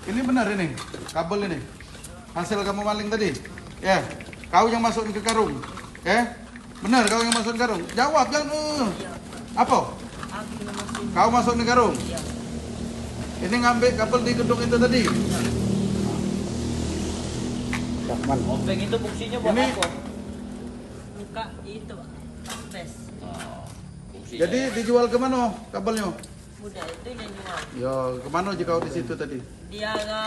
Ini benar ini, kabel ini. Hasil kamu maling tadi. Ya, kau yang masukin ke karung. Ya, benar kau yang masukin karung. Jawab jangan. Apa? Kau masukin ke karung. Ini ngambil kabel di gedung itu tadi. Obeng itu fungsinya buat Ini apa? Buka itu Pak. Tes. Fungsinya jadi dijual ke mana kabelnya? Muda itu yang jual. Ya, kemana jika kau di situ tadi? Dia ke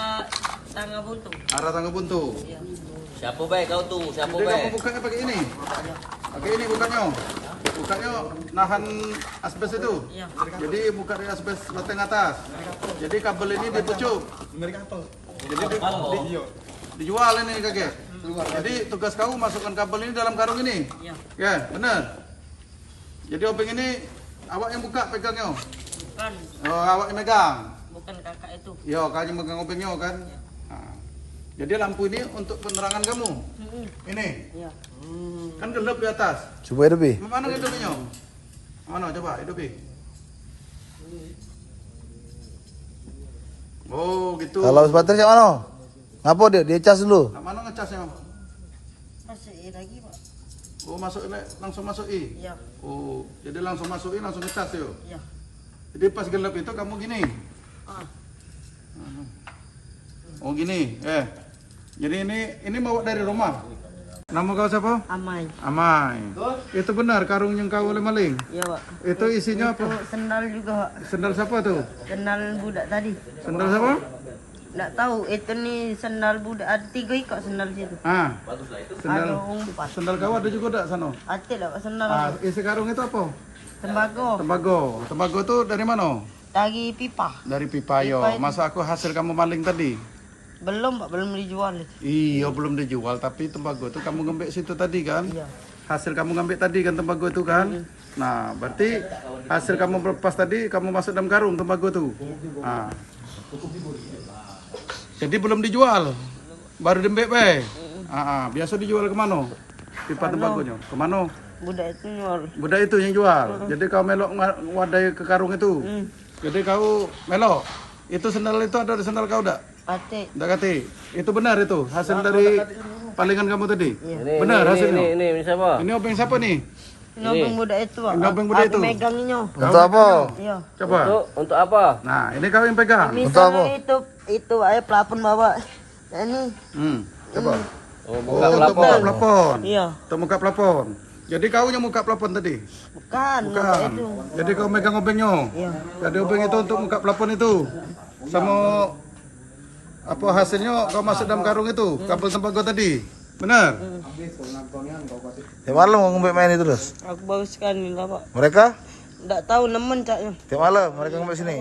tangga buntu. Arah Tangga Buntu. Iya. siapa baik kau tuh? Siapa Jadi kamu baik? bukanya pakai ini. Pakai ini bukanya. Bukanya nahan asbes itu. Iya. Jadi buka dari asbes loteng atas. Jadi kabel ini dipucuk. Jadi dijual ini kakek. Jadi tugas kamu masukkan kabel ini dalam karung ini. Iya. Ya, benar. Jadi obeng ini awak yang buka pegangnya. Bukan. Oh, awak yang megang. Bukan kakak itu. Yo, kau yang megang obengnya kan. Nah, jadi lampu ini untuk penerangan kamu. Ini Iya. kan gelap di atas. Coba hidup, Bi. Mana hidupnya? Mana coba hidupi. Oh gitu. Kalau habis baterai cak mana? Ngapa dia? Dia cas dulu. Nah, mana ngecasnya? Masih lagi Pak. Oh masuk ini langsung masuk i. Iya. Oh jadi langsung masukin langsung ngecas yo. Iya. Jadi pas gelap itu kamu gini. Ah. Oh gini. Jadi ini bawa dari rumah. Nama kau siapa? Amai. Amai. Itu benar karung yang kau oleh maling. Iya Pak. Itu isinya Itu apa? sendal juga Pak. Sendal siapa tuh? Sendal budak tadi. Sendal siapa? Nggak tahu itu nih sendal budak ada 3 ikut sendal situ. Ah. Sendal. Ada umpat. Sendal kau ada juga tak sana? Ada lah Pak sendal. Ah, isi karung itu apa? Tembago. Tembago. Tembago itu dari mana? Dari pipa. Dari pipa yo. Pipa itu. Masa aku hasil kamu maling tadi? Belum Pak, belum dijual itu. Iya, belum dijual tapi tembago itu kamu ngambil situ tadi kan? Iya. Hasil kamu ngambil tadi kan tembago itu kan? Nah, berarti hasil kamu lepas tadi kamu masuk dalam karung tembago itu. Nah. Jadi belum dijual. Baru dembek be. Biasa dijual ke mana? Pipa tembagonya. Ke mana? Budak itu nyual. Budak itu yang jual. Jadi kau melok wadai ke karung itu. Jadi kau melok. Itu sendal itu ada di sendal kau tak? Pate. Tak kati. Itu benar itu hasil dari palingan kamu tadi. Benar hasilnya. Ini siapa? Ini obeng siapa nih? Nyobeng budak itu Pak. Ini obeng budak itu. Aku meganginnya. Untuk apa? Iya. Coba. Untuk apa? Nah, ini kau yang pegang. Misalnya itu ayo pelapon bawa. Nah, ini. Coba. Oh, Oh, untuk buka plafon. Iya. Untuk buka plafon. Jadi kau yang buka plafon tadi. Bukan. Budak Bukan. itu. Jadi kau megang obengnya. Iya. Jadi obeng itu untuk buka plafon itu. Sama apa hasilnya kau masuk dalam karung itu, kabel tembago tadi. Benar? Tiap malam mau ngombe main itu terus. Aku baru sekali lah Pak. Mereka? Nggak tahu nemen caknya. Tiap malam mereka ngombe sini.